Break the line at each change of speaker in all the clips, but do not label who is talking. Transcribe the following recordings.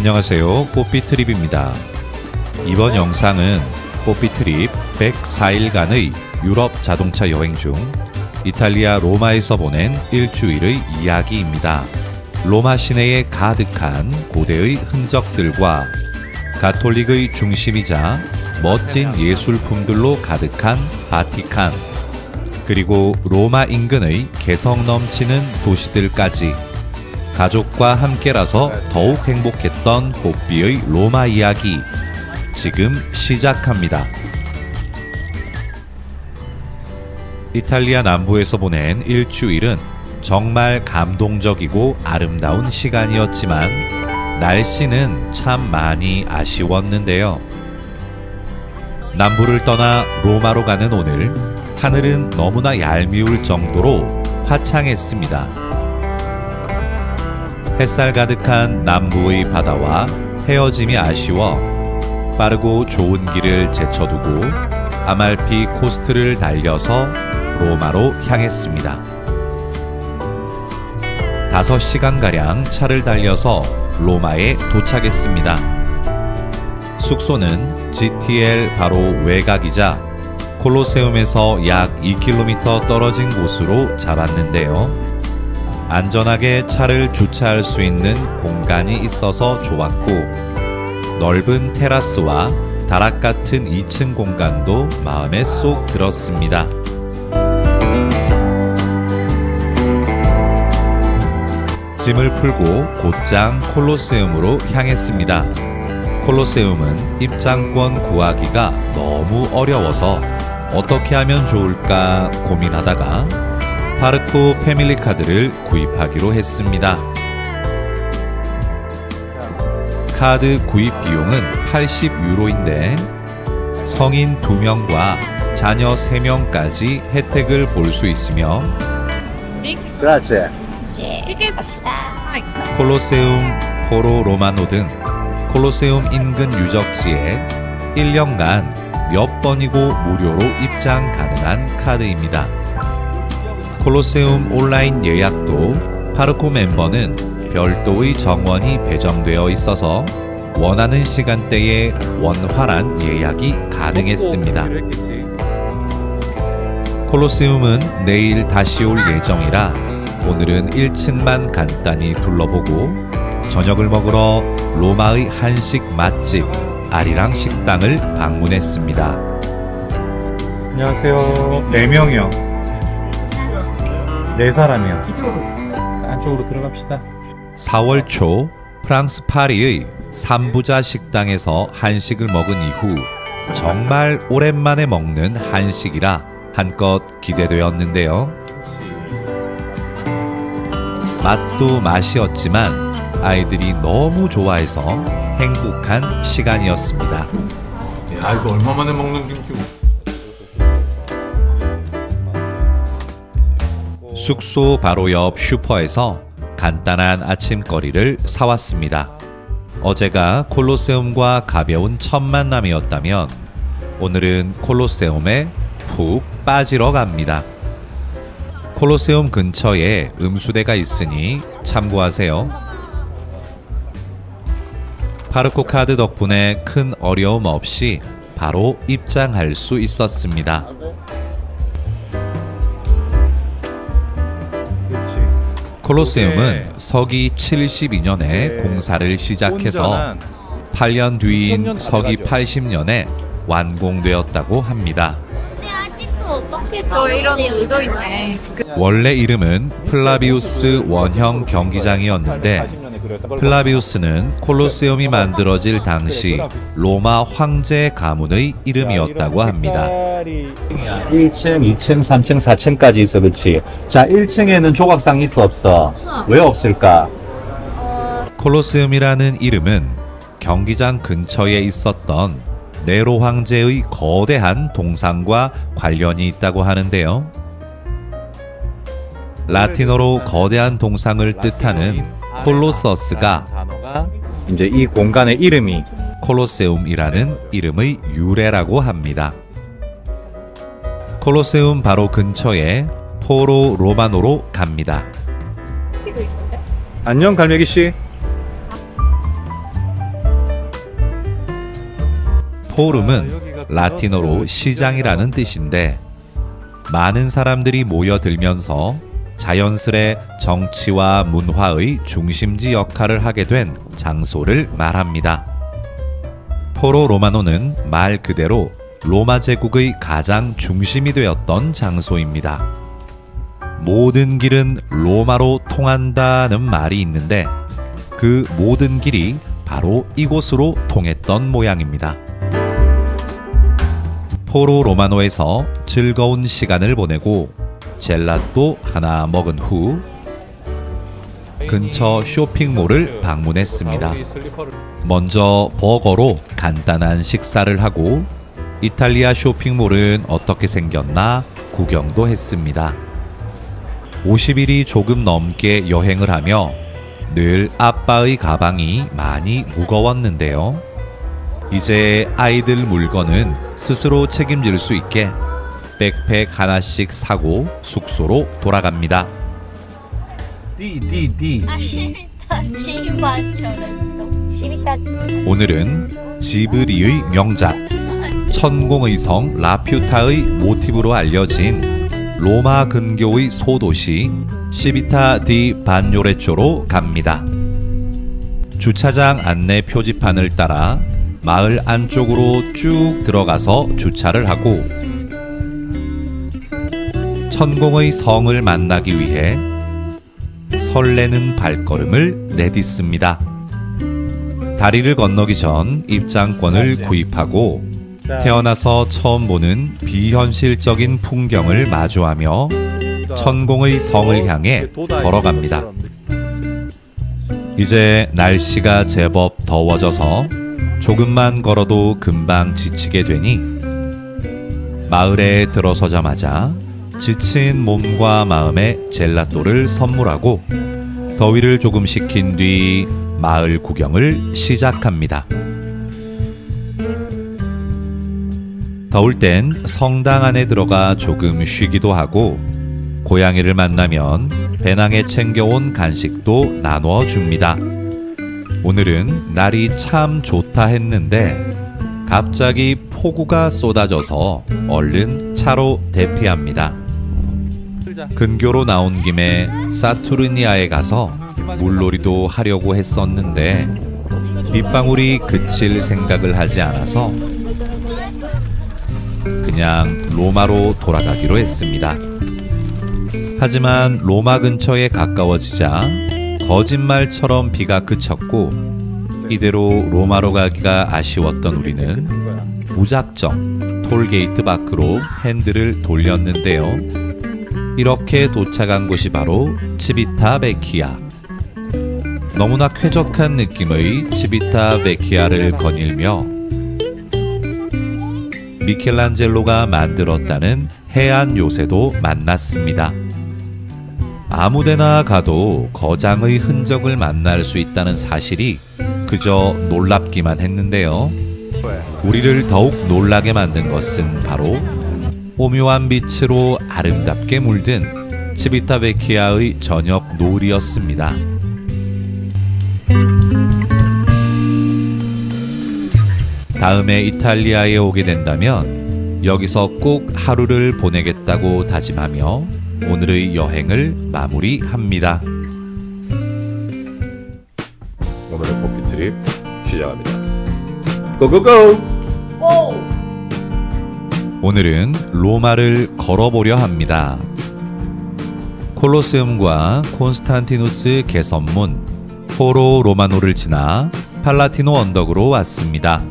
안녕하세요, 뽀삐트립입니다. 이번 영상은 뽀삐트립 104일간의 유럽 자동차 여행 중 이탈리아 로마에서 보낸 일주일의 이야기입니다. 로마 시내에 가득한 고대의 흔적들과 가톨릭의 중심이자 멋진 예술품들로 가득한 바티칸, 그리고 로마 인근의 개성 넘치는 도시들까지 가족과 함께라서 더욱 행복했던 뽀삐의 로마 이야기 지금 시작합니다. 이탈리아 남부에서 보낸 일주일은 정말 감동적이고 아름다운 시간이었지만 날씨는 참 많이 아쉬웠는데요. 남부를 떠나 로마로 가는 오늘, 하늘은 너무나 얄미울 정도로 화창했습니다. 햇살 가득한 남부의 바다와 헤어짐이 아쉬워 빠르고 좋은 길을 제쳐두고 아말피 코스트를 달려서 로마로 향했습니다. 5시간가량 차를 달려서 로마에 도착했습니다. 숙소는 GTL 바로 외곽이자 콜로세움에서 약 2km 떨어진 곳으로 잡았는데요. 안전하게 차를 주차할 수 있는 공간이 있어서 좋았고, 넓은 테라스와 다락 같은 2층 공간도 마음에 쏙 들었습니다. 짐을 풀고 곧장 콜로세움으로 향했습니다. 콜로세움은 입장권 구하기가 너무 어려워서 어떻게 하면 좋을까 고민하다가 파르코 패밀리 카드를 구입하기로 했습니다. 카드 구입 비용은 80유로인데 성인 2명과 자녀 3명까지 혜택을 볼 수 있으며 콜로세움, 포로 로마노 등 콜로세움 인근 유적지에 1년간 몇 번이고 무료로 입장 가능한 카드입니다. 콜로세움 온라인 예약도 파르코 멤버는 별도의 정원이 배정되어 있어서 원하는 시간대에 원활한 예약이 가능했습니다. 콜로세움은 내일 다시 올 예정이라 오늘은 1층만 간단히 둘러보고 저녁을 먹으러 로마의 한식 맛집 아리랑 식당을 방문했습니다.
안녕하세요. 4명이요. 4사람이요. 안쪽으로 들어갑시다.
4월 초 프랑스 파리의 삼부자 식당에서 한식을 먹은 이후 정말 오랜만에 먹는 한식이라 한껏 기대되었는데요. 맛도 맛이었지만 아이들이 너무 좋아해서 행복한 시간이었습니다.
야, 이거 얼마 만에 먹는 김치.
숙소 바로 옆 슈퍼에서 간단한 아침거리를 사왔습니다. 어제가 콜로세움과 가벼운 첫 만남이었다면 오늘은 콜로세움에 푹 빠지러 갑니다. 콜로세움 근처에 음수대가 있으니 참고하세요. 파르코 카드 덕분에 큰 어려움 없이 바로 입장할 수 있었습니다. 콜로세움은 서기 72년에 공사를 시작해서 8년 뒤인 서기 80년에 완공되었다고 합니다.
어떻게 저 이런 의도 있네.
원래 이름은 플라비우스 원형 경기장이었는데 플라비우스는 콜로세움이 만들어질 당시 로마 황제 가문의 이름이었다고 합니다.
1층, 2층, 3층, 4층까지 있어, 그치? 자, 1층에는 조각상 있어, 없어?
없어.
왜 없을까?
콜로세움이라는 이름은 경기장 근처에 있었던 네로 황제의 거대한 동상과 관련이 있다고 하는데요. 라틴어로 거대한 동상을 뜻하는 콜로서스가
이제 이 공간의 이름이
콜로세움이라는 이름의 유래라고 합니다. 콜로세움 바로 근처에 포로 로마노로 갑니다.
안녕, 갈매기씨.
포름은 라틴어로 시장이라는 뜻인데 많은 사람들이 모여들면서 자연스레 정치와 문화의 중심지 역할을 하게 된 장소를 말합니다. 포로 로마노는 말 그대로 로마 제국의 가장 중심이 되었던 장소입니다. 모든 길은 로마로 통한다는 말이 있는데 그 모든 길이 바로 이곳으로 통했던 모양입니다. 포로 로마노에서 즐거운 시간을 보내고 젤라또 하나 먹은 후 근처 쇼핑몰을 방문했습니다. 먼저 버거로 간단한 식사를 하고 이탈리아 쇼핑몰은 어떻게 생겼나 구경도 했습니다. 50일이 조금 넘게 여행을 하며 늘 아빠의 가방이 많이 무거웠는데요. 이제 아이들 물건은 스스로 책임질 수 있게 백팩 하나씩 사고 숙소로 돌아갑니다. 오늘은 지브리의 명작 천공의 성 라퓨타의 모티브로 알려진 로마 근교의 소도시 시비타 디 반요레초로 갑니다. 주차장 안내 표지판을 따라 마을 안쪽으로 쭉 들어가서 주차를 하고 천공의 성을 만나기 위해 설레는 발걸음을 내딛습니다. 다리를 건너기 전 입장권을 구입하고 태어나서 처음 보는 비현실적인 풍경을 마주하며 천공의 성을 향해 걸어갑니다. 이제 날씨가 제법 더워져서 조금만 걸어도 금방 지치게 되니 마을에 들어서자마자 지친 몸과 마음에 젤라또를 선물하고 더위를 조금 식힌 뒤 마을 구경을 시작합니다. 더울 땐 성당 안에 들어가 조금 쉬기도 하고 고양이를 만나면 배낭에 챙겨온 간식도 나누어 줍니다. 오늘은 날이 참 좋다 했는데 갑자기 폭우가 쏟아져서 얼른 차로 대피합니다. 근교로 나온 김에 사투르니아에 가서 물놀이도 하려고 했었는데 빗방울이 그칠 생각을 하지 않아서 그냥 로마로 돌아가기로 했습니다. 하지만 로마 근처에 가까워지자 거짓말처럼 비가 그쳤고 이대로 로마로 가기가 아쉬웠던 우리는 무작정 톨게이트 밖으로 핸들을 돌렸는데요. 이렇게 도착한 곳이 바로 치비타 베키아. 너무나 쾌적한 느낌의 치비타 베키아를 거닐며 미켈란젤로가 만들었다는 해안 요새도 만났습니다. 아무데나 가도 거장의 흔적을 만날 수 있다는 사실이 그저 놀랍기만 했는데요. 우리를 더욱 놀라게 만든 것은 바로 오묘한 빛으로 아름답게 물든 치비타 베키아의 저녁 노을이었습니다. 다음에 이탈리아에 오게 된다면 여기서 꼭 하루를 보내겠다고 다짐하며 오늘의 여행을 마무리합니다.
오늘의 커피 트립 시작합니다. 고고고!
오!
오늘은 로마를 걸어보려 합니다. 콜로세움과 콘스탄티누스 개선문, 포로 로마노를 지나 팔라티노 언덕으로 왔습니다.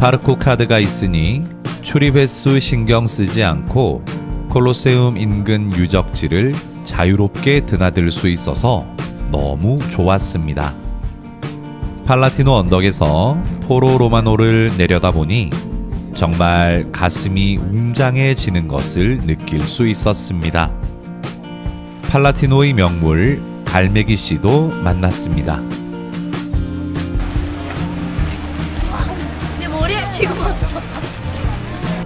파르코 카드가 있으니 출입 횟수 신경 쓰지 않고 콜로세움 인근 유적지를 자유롭게 드나들 수 있어서 너무 좋았습니다. 팔라티노 언덕에서 포로 로마노를 내려다보니 정말 가슴이 웅장해지는 것을 느낄 수 있었습니다. 팔라티노의 명물 갈매기 씨도 만났습니다.
내 머리에 지금 왔어.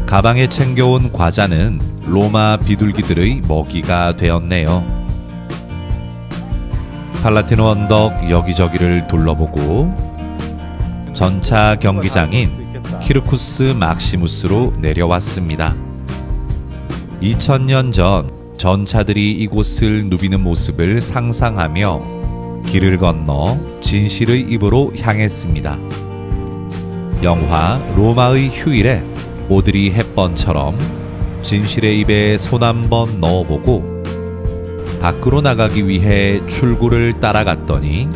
가방에 챙겨온 과자는 로마 비둘기들의 먹이가 되었네요. 팔라티노 언덕 여기저기를 둘러보고 전차 경기장인 키르쿠스 막시무스로 내려왔습니다. 2000년 전 전차들이 이곳을 누비는 모습을 상상하며 길을 건너 진실의 입으로 향했습니다. 영화 로마의 휴일에 오드리 헵번처럼 진실의 입에 손 한번 넣어보고 밖으로 나가기 위해 출구를 따라갔더니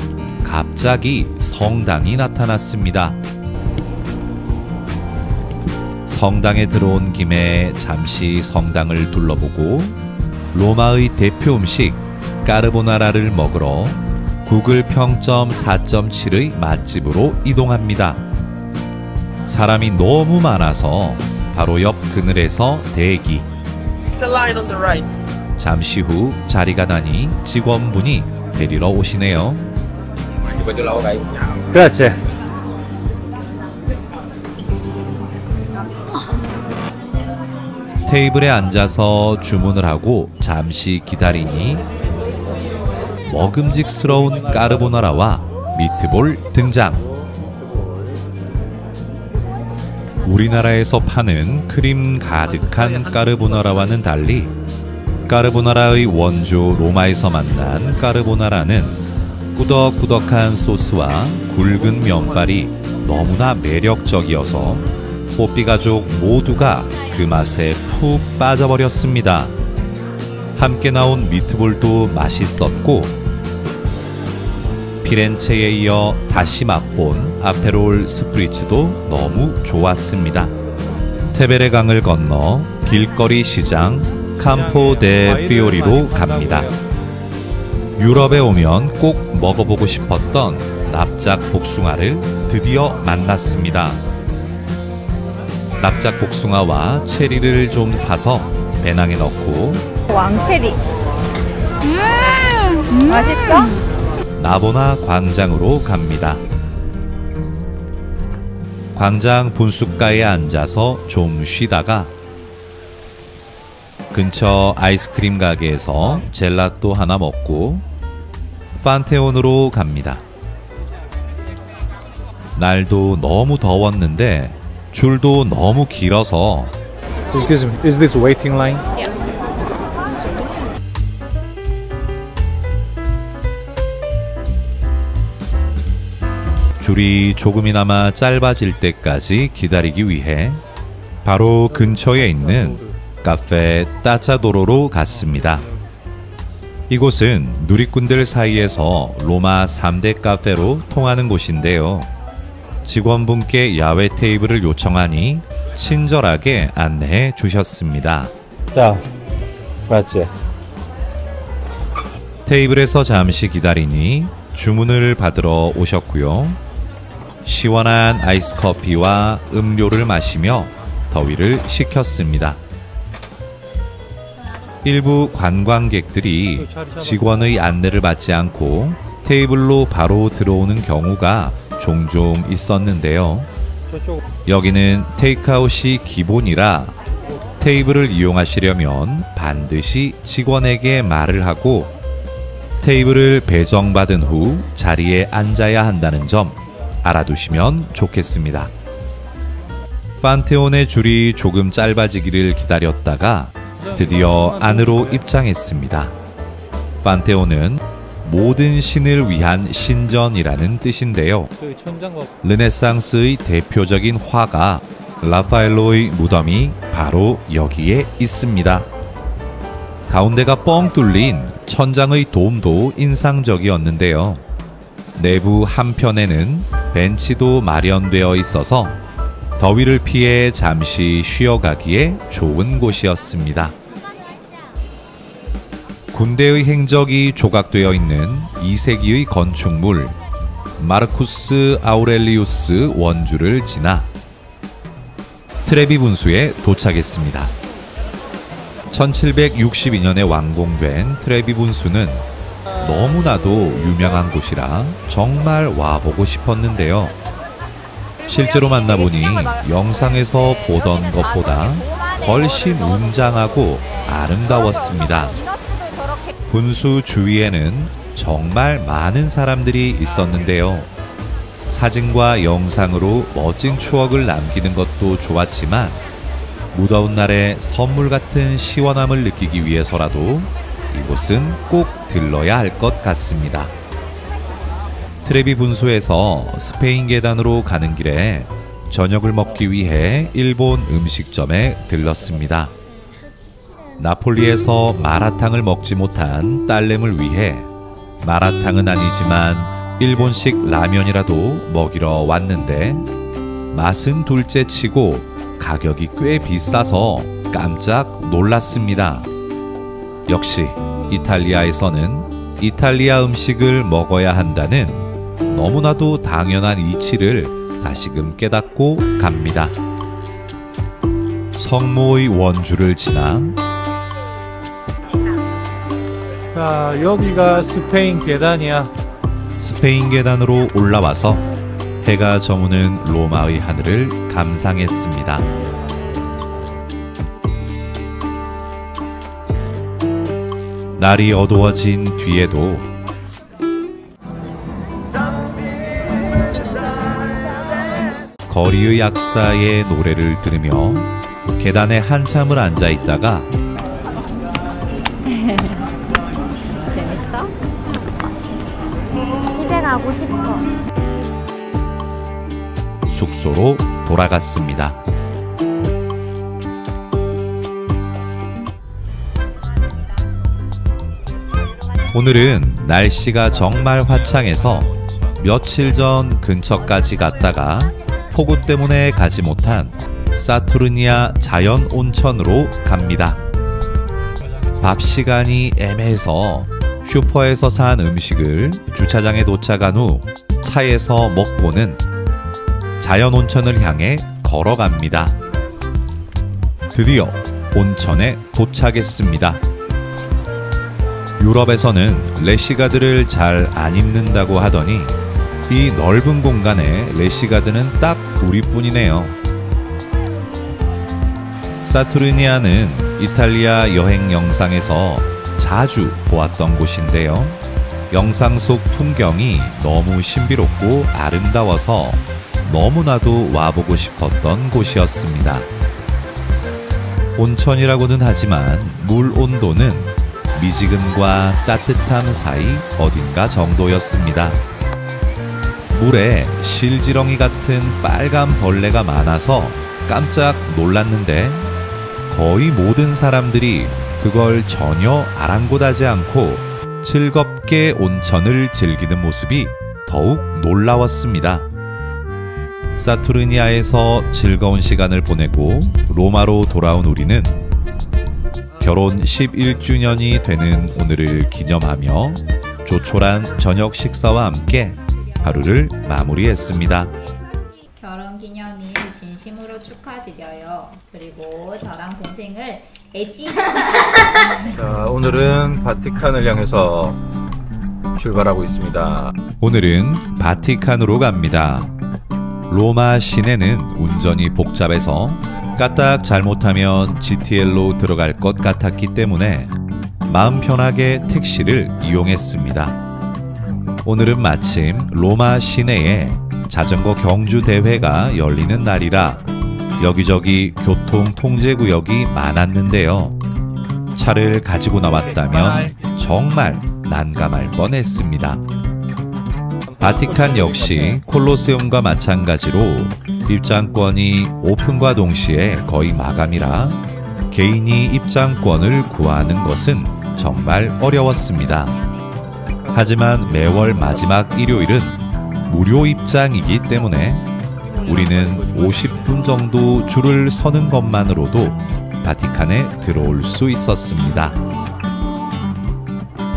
갑자기 성당이 나타났습니다. 성당에 들어온 김에 잠시 성당을 둘러보고 로마의 대표 음식 까르보나라를 먹으러 구글 평점 4.7의 맛집으로 이동합니다. 사람이 너무 많아서 바로 옆 그늘에서 대기. 잠시 후 자리가 나니 직원분이 데리러 오시네요.
그렇지.
테이블에 앉아서 주문을 하고 잠시 기다리니 먹음직스러운 까르보나라와 미트볼 등장. 우리나라에서 파는 크림 가득한 까르보나라와는 달리 까르보나라의 원조 로마에서 만난 까르보나라는 꾸덕꾸덕한 소스와 굵은 면발이 너무나 매력적이어서 뽀삐 가족 모두가 그 맛에 푹 빠져버렸습니다. 함께 나온 미트볼도 맛있었고 피렌체에 이어 다시 맛본 아페롤 스프리츠도 너무 좋았습니다. 테베레 강을 건너 길거리 시장 campo de Fiori로 갑니다. 유럽에 오면 꼭 먹어보고 싶었던 납작 복숭아를 드디어 만났습니다. 납작 복숭아와 체리를 좀 사서 배낭에 넣고
왕체리. 맛있어?
나보나 광장으로 갑니다. 광장 분수가에 앉아서 좀 쉬다가 근처 아이스크림 가게에서 젤라또 하나 먹고 판테온으로 갑니다. 날도 너무 더웠는데 줄도 너무 길어서
Excuse me, is this waiting line?
줄이 조금이나마 짧아질 때까지 기다리기 위해 바로 근처에 있는 카페 따짜도로로 갔습니다. 이곳은 누리꾼들 사이에서 로마 3대 카페로 통하는 곳인데요. 직원분께 야외 테이블을 요청하니 친절하게 안내해 주셨습니다.
자, 맞지.
테이블에서 잠시 기다리니 주문을 받으러 오셨고요. 시원한 아이스 커피와 음료를 마시며 더위를 식혔습니다. 일부 관광객들이 직원의 안내를 받지 않고 테이블로 바로 들어오는 경우가 종종 있었는데요. 여기는 테이크아웃이 기본이라 테이블을 이용하시려면 반드시 직원에게 말을 하고 테이블을 배정받은 후 자리에 앉아야 한다는 점 알아두시면 좋겠습니다. 판테온의 줄이 조금 짧아지기를 기다렸다가 드디어 안으로 입장했습니다. 판테온은 모든 신을 위한 신전이라는 뜻인데요. 르네상스의 대표적인 화가 라파엘로의 무덤이 바로 여기에 있습니다. 가운데가 뻥 뚫린 천장의 돔도 인상적이었는데요. 내부 한편에는 벤치도 마련되어 있어서 더위를 피해 잠시 쉬어가기에 좋은 곳이었습니다. 군대의 행적이 조각되어 있는 2세기의 건축물 마르쿠스 아우렐리우스 원주를 지나 트레비 분수에 도착했습니다. 1762년에 완공된 트레비 분수는 너무나도 유명한 곳이라 정말 와보고 싶었는데요. 실제로 만나보니 영상에서 보던 것보다 훨씬 웅장하고 아름다웠습니다. 분수 주위에는 정말 많은 사람들이 있었는데요. 사진과 영상으로 멋진 추억을 남기는 것도 좋았지만 무더운 날에 선물 같은 시원함을 느끼기 위해서라도 이곳은 꼭 들러야 할 것 같습니다. 트레비 분수에서 스페인 계단으로 가는 길에 저녁을 먹기 위해 일본 음식점에 들렀습니다. 나폴리에서 마라탕을 먹지 못한 딸내미를 위해 마라탕은 아니지만 일본식 라면이라도 먹이러 왔는데 맛은 둘째치고 가격이 꽤 비싸서 깜짝 놀랐습니다. 역시 이탈리아에서는 이탈리아 음식을 먹어야 한다는 너무나도 당연한 이치를 다시금 깨닫고 갑니다. 성모의 원주를 지나
자, 여기가 스페인 계단이야.
스페인 계단으로 올라와서 해가 저무는 로마의 하늘을 감상했습니다. 날이 어두워진 뒤에도 거리의 약사의 노래를 들으며 계단에 한참을 앉아 있다가
재밌어? 집에 가고 싶어.
숙소로 돌아갔습니다. 오늘은 날씨가 정말 화창해서 며칠 전 근처까지 갔다가 폭우 때문에 가지 못한 사투르니아 자연 온천으로 갑니다. 밥 시간이 애매해서 슈퍼에서 산 음식을 주차장에 도착한 후 차에서 먹고는 자연 온천을 향해 걸어갑니다. 드디어 온천에 도착했습니다. 유럽에서는 래시가드를 잘 안 입는다고 하더니 이 넓은 공간에 래시가드는 딱 우리뿐이네요. 사투르니아는 이탈리아 여행 영상에서 자주 보았던 곳인데요. 영상 속 풍경이 너무 신비롭고 아름다워서 너무나도 와보고 싶었던 곳이었습니다. 온천이라고는 하지만 물 온도는 미지근과 따뜻함 사이 어딘가 정도였습니다. 물에 실지렁이 같은 빨간 벌레가 많아서 깜짝 놀랐는데 거의 모든 사람들이 그걸 전혀 아랑곳하지 않고 즐겁게 온천을 즐기는 모습이 더욱 놀라웠습니다. 사투르니아에서 즐거운 시간을 보내고 로마로 돌아온 우리는 결혼 11주년이 되는 오늘을 기념하며 조촐한 저녁 식사와 함께 하루를 마무리했습니다.
결혼 기념일 진심으로 축하드려요. 그리고 저랑 동생을
자, 오늘은 바티칸을 향해서 출발하고 있습니다.
오늘은 바티칸으로 갑니다. 로마 시내는 운전이 복잡해서 까딱 잘못하면 GTL로 들어갈 것 같았기 때문에 마음 편하게 택시를 이용했습니다. 오늘은 마침 로마 시내에 자전거 경주 대회가 열리는 날이라 여기저기 교통 통제 구역이 많았는데요. 차를 가지고 나왔다면 정말 난감할 뻔했습니다. 바티칸 역시 콜로세움과 마찬가지로 입장권이 오픈과 동시에 거의 마감이라 개인이 입장권을 구하는 것은 정말 어려웠습니다. 하지만 매월 마지막 일요일은 무료 입장이기 때문에 우리는 50분 정도 줄을 서는 것만으로도 바티칸에 들어올 수 있었습니다.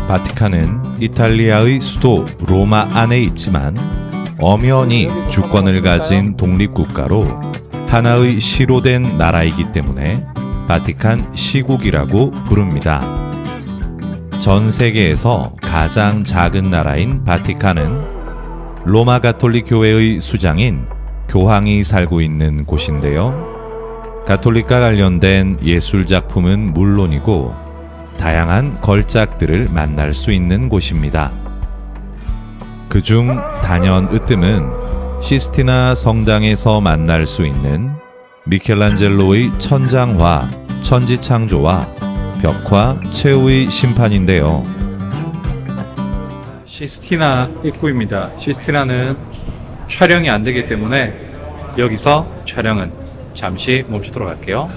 바티칸은 이탈리아의 수도 로마 안에 있지만 엄연히 주권을 가진 독립국가로 하나의 시로 된 나라이기 때문에 바티칸 시국이라고 부릅니다. 전 세계에서 가장 작은 나라인 바티칸은 로마 가톨릭 교회의 수장인 교황이 살고 있는 곳인데요. 가톨릭과 관련된 예술 작품은 물론이고 다양한 걸작들을 만날 수 있는 곳입니다. 그중 단연 으뜸은 시스티나 성당에서 만날 수 있는 미켈란젤로의 천장화, 천지창조와 벽화 최후의 심판인데요.
시스티나 입구입니다. 시스티나는 촬영이 안 되기 때문에 여기서 촬영은 잠시 멈추도록 할게요.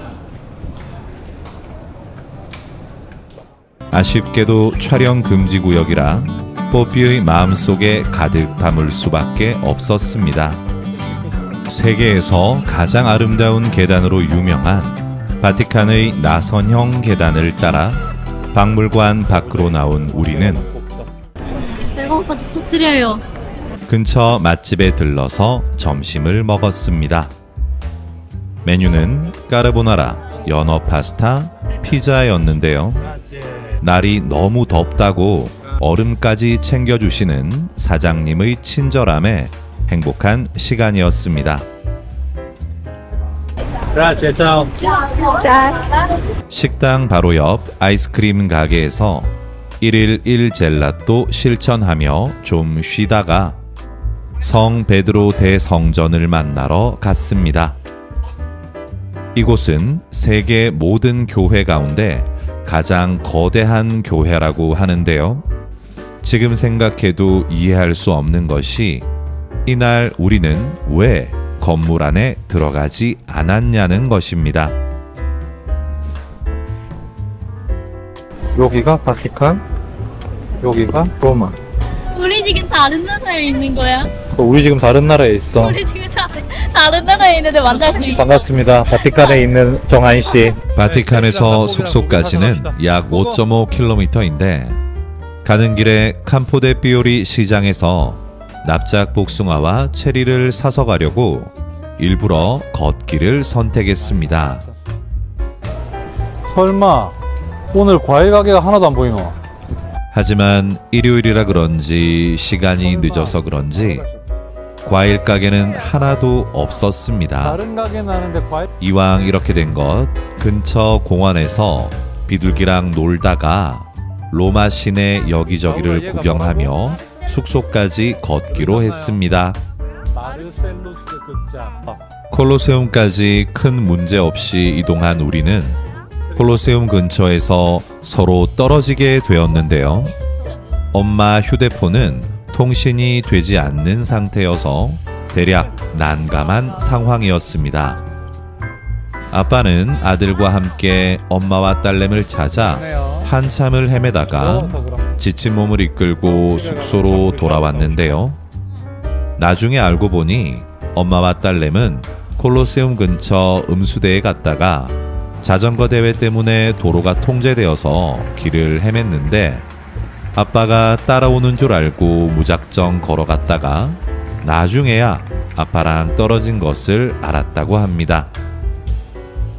아쉽게도 촬영 금지 구역이라 뽀삐의 마음속에 가득 담을 수밖에 없었습니다. 세계에서 가장 아름다운 계단으로 유명한 바티칸의 나선형 계단을 따라 박물관 밖으로 나온 우리는
배고파서 속 쓰려요.
근처 맛집에 들러서 점심을 먹었습니다. 메뉴는 까르보나라, 연어 파스타, 피자였는데요. 날이 너무 덥다고 얼음까지 챙겨주시는 사장님의 친절함에 행복한 시간이었습니다. 식당 바로 옆 아이스크림 가게에서 1일 1젤라또 실천하며 좀 쉬다가 성 베드로 대성전을 만나러 갔습니다. 이곳은 세계 모든 교회 가운데 가장 거대한 교회라고 하는데요. 지금 생각해도 이해할 수 없는 것이 이날 우리는 왜 건물 안에 들어가지 않았냐는 것입니다.
여기가 바티칸, 여기가 로마.
우리 지금 다른 나라에 있는 거야?
우리 지금 다른 나라에 있어.
우리 지금 다른 나라에 있는데 만날 수 있어?
반갑습니다. 바티칸에 있는 정한 씨.
바티칸에서 숙소까지는 약 5.5km인데 가는 길에 campo de Fiori 시장에서 납작 복숭아와 체리를 사서 가려고 일부러 걷기를 선택했습니다.
설마 오늘 과일 가게가 하나도 안 보이노?
하지만 일요일이라 그런지 시간이 늦어서 그런지 과일 가게는 하나도 없었습니다.
다른 가게는 아는데 과일...
이왕 이렇게 된 것 근처 공원에서 비둘기랑 놀다가 로마 시내 여기저기를 구경하며 숙소까지 걷기로 했습니다.
마르셀루스 극장.
콜로세움까지 큰 문제 없이 이동한 우리는 콜로세움 근처에서 서로 떨어지게 되었는데요. 엄마 휴대폰은 통신이 되지 않는 상태여서 대략 난감한 상황이었습니다. 아빠는 아들과 함께 엄마와 딸내미를 찾아 한참을 헤매다가 지친 몸을 이끌고 숙소로 돌아왔는데요. 나중에 알고 보니 엄마와 딸내미는 콜로세움 근처 음수대에 갔다가 자전거 대회 때문에 도로가 통제되어서 길을 헤맸는데 아빠가 따라오는 줄 알고 무작정 걸어갔다가 나중에야 아빠랑 떨어진 것을 알았다고 합니다.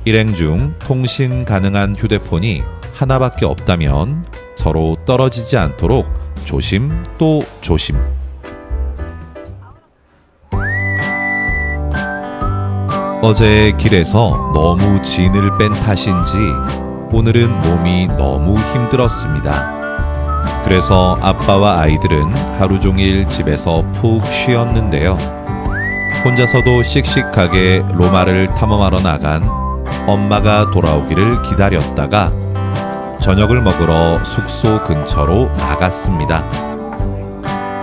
일행 중 통신 가능한 휴대폰이 하나밖에 없다면 서로 떨어지지 않도록 조심 또 조심. 어제 길에서 너무 진을 뺀 탓인지 오늘은 몸이 너무 힘들었습니다. 그래서 아빠와 아이들은 하루 종일 집에서 푹 쉬었는데요. 혼자서도 씩씩하게 로마를 탐험하러 나간 엄마가 돌아오기를 기다렸다가 저녁을 먹으러 숙소 근처로 나갔습니다.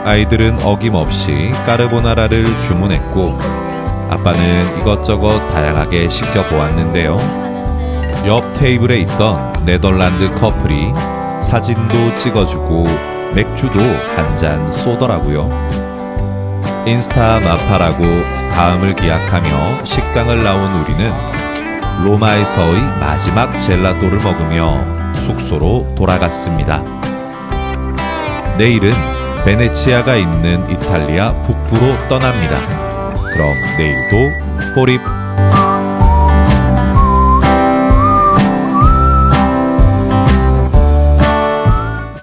아이들은 어김없이 까르보나라를 주문했고 아빠는 이것저것 다양하게 시켜보았는데요. 옆 테이블에 있던 네덜란드 커플이 사진도 찍어주고 맥주도 한 잔 쏘더라고요. 인스타 마파라고 다음을 기약하며 식당을 나온 우리는 로마에서의 마지막 젤라또를 먹으며 숙소로 돌아갔습니다. 내일은 베네치아가 있는 이탈리아 북부로 떠납니다. 그럼 내일도 꼬립